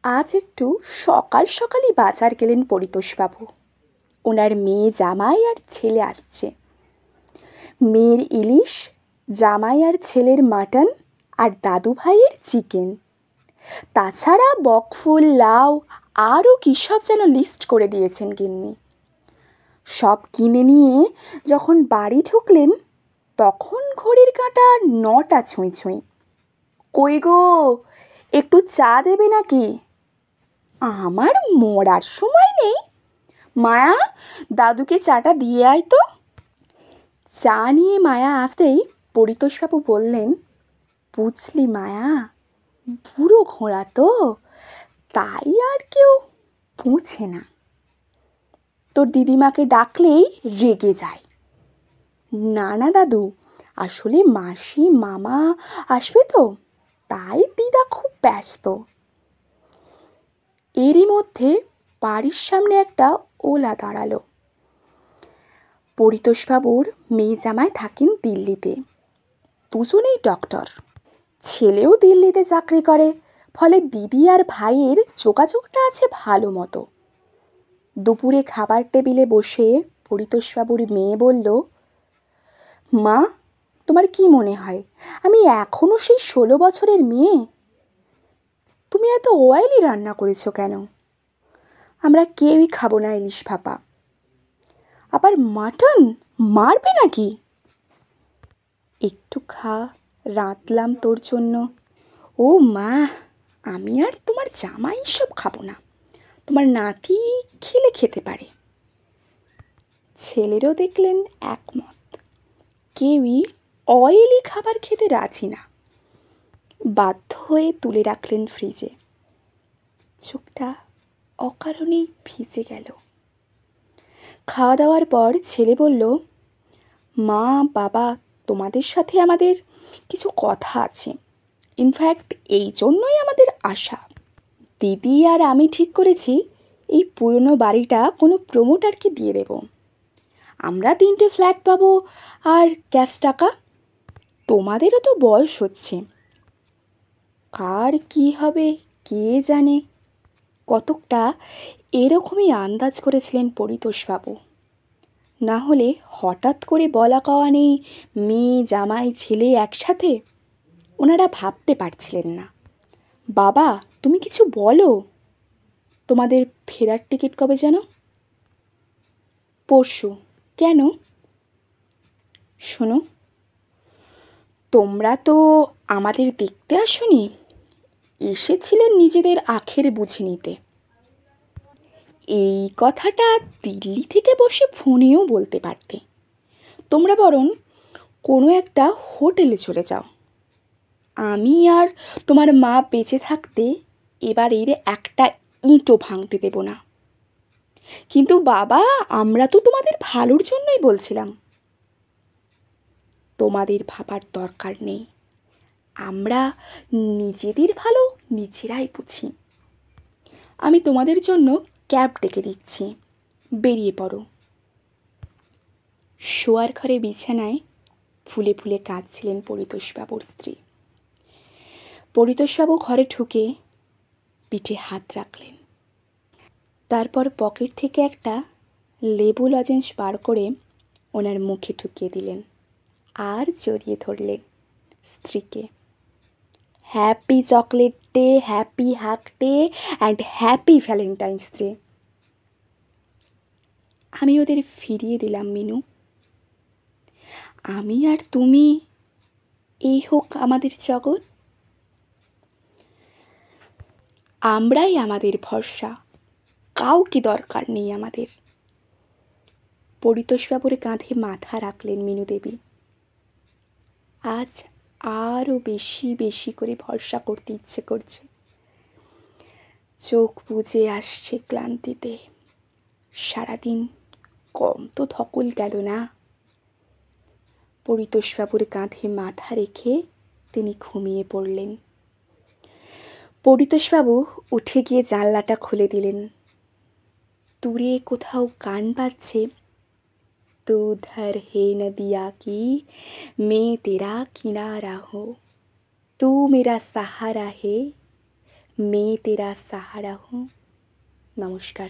আজ একটু সকাল সকালই বাজার গেলেন পরিতোষবাবু। ওনার মেয়ে জামাই আর ছেলে আসছে। মেয়ের ইলিশ, জামাই আর ছেলের মাটন, আর দাদু ভাইয়ের চিকেন। তাছাড়া বকফুল, লাউ, আরও কী সব যেন লিস্ট করে দিয়েছেন গিন্নি। সব কিনে নিয়ে যখন বাড়ি ঢুকলেন তখন ঘড়ির কাঁটা 9টা ছুঁই ছুঁই। কই গো, একটু চা দেবে নাকি? আমার মরার সময় নেই। মায়া, দাদুকে চাটা দিয়ে আয় তো। চা নিয়ে মায়া আসতেই পরিতোষবাবু বললেন, বুঝলি মায়া, বুড়ো ঘোড়া তো, তাই আর কেউ বোঝে না। তোর দিদিমাকে ডাকলেই রেগে যায়। না না দাদু, আসলে মাসি মামা আসবে তো, তাই দিদা খুব ব্যস্ত। এরই মধ্যে বাড়ির সামনে একটা ওলা দাঁড়ালো। পরিতোষবাবুর মেয়ে জামাই থাকেন দিল্লিতে, দুজনেই ডক্টর। ছেলেও দিল্লিতে চাকরি করে, ফলে দিদি আর ভাইয়ের যোগাযোগটা আছে ভালো মতো। দুপুরে খাবার টেবিলে বসে পরিতোষবাবুর মেয়ে বলল, মা, তোমার কি মনে হয় আমি এখনো সেই 16 বছরের মেয়ে? তুমি এত অয়েলি রান্না করেছো কেন? আমরা কেউই খাবো না ইলিশ ভাপা। আবার মাটন মারবে নাকি? একটু খা, রাঁধলাম তোর জন্য। ও মা, আমি আর তোমার জামাই সব খাবো না, তোমার নাতি খেলে খেতে পারে। ছেলেরও দেখলেন একমত, কেউই অয়েলি খাবার খেতে রাজি না। বাধ্য হয়ে তুলে রাখলেন ফ্রিজে। চোখটা অকারণেই ভিজে গেল। খাওয়া দাওয়ার পর ছেলে বলল, মা বাবা, তোমাদের সাথে আমাদের কিছু কথা আছে। ইনফ্যাক্ট এই জন্যই আমাদের আশা। দিদি আর আমি ঠিক করেছি এই পুরনো বাড়িটা কোনো প্রমোটারকে দিয়ে দেব। আমরা 3টে ফ্ল্যাট পাবো আর ক্যাশ টাকা। তোমাদেরও তো বয়স হচ্ছে, কার কি হবে কে জানে। কতকটা এরকমই আন্দাজ করেছিলেন পরিতোষবাবু। না হলে হঠাৎ করে বলা কওয়া নেই মেয়ে জামাই ছেলে একসাথে, ওনারা ভাবতে পারছিলেন না। বাবা, তুমি কিছু বলো। তোমাদের ফেরার টিকিট কবে যেন? পরশু। কেন? শোনো, তোমরা তো আমাদের দেখতে আসোনি, এসেছিলেন নিজেদের আখের বুঝে নিতে। এই কথাটা দিল্লি থেকে বসে ফোনেও বলতে পারতে। তোমরা বরং কোনো একটা হোটেলে চলে যাও। আমি আর তোমার মা বেঁচে থাকতে এবার এর একটা ইঁটও ভাঙতে দেব না। কিন্তু বাবা, আমরা তো তোমাদের ভালোর জন্যই বলছিলাম। তোমাদের ভাবার দরকার নেই, আমরা নিজেদের ভালো নিজেরাই বুঝি। আমি তোমাদের জন্য ক্যাব ডেকে দিচ্ছি, বেরিয়ে পড়ো। শোয়ার ঘরে বিছানায় ফুলে ফুলে কাঁদছিলেন পরিতোষবাবুর স্ত্রী। পরিতোষবাবু ঘরে ঢুকে পিঠে হাত রাখলেন। তারপর পকেট থেকে একটা লেবু লজেন্স বার করে ওনার মুখে ঢুকিয়ে দিলেন আর জড়িয়ে ধরলেন স্ত্রীকে। Happy chocolate day, happy hug day and happy Valentine's day. আমি ওদের ফিরিয়ে দিলাম মিনু। আমি আর তুমি, এই হোক আমাদের জগৎ। আমরাই আমাদের ভরসা, কাউকে দরকার নেই আমাদের। পরিতোষবাবুর কাঁধে মাথা রাখলেন মিনু দেবী। আজ আরও বেশি বেশি করে ভরসা করতে ইচ্ছে করছে। চোখ বুজে আসছে ক্লান্তিতে। সারাদিন কম তো ধকল গেল না। পরিতোষবাবুর কাঁধে মাথা রেখে তিনি ঘুমিয়ে পড়লেন। পরিতোষবাবু উঠে গিয়ে জানলাটা খুলে দিলেন। দূরে কোথাও গান বাজছে, तू धर है नदिया की मैं तेरा किनारा हूँ, तू मेरा सहारा है मैं तेरा सहारा हूँ। নমস্কার।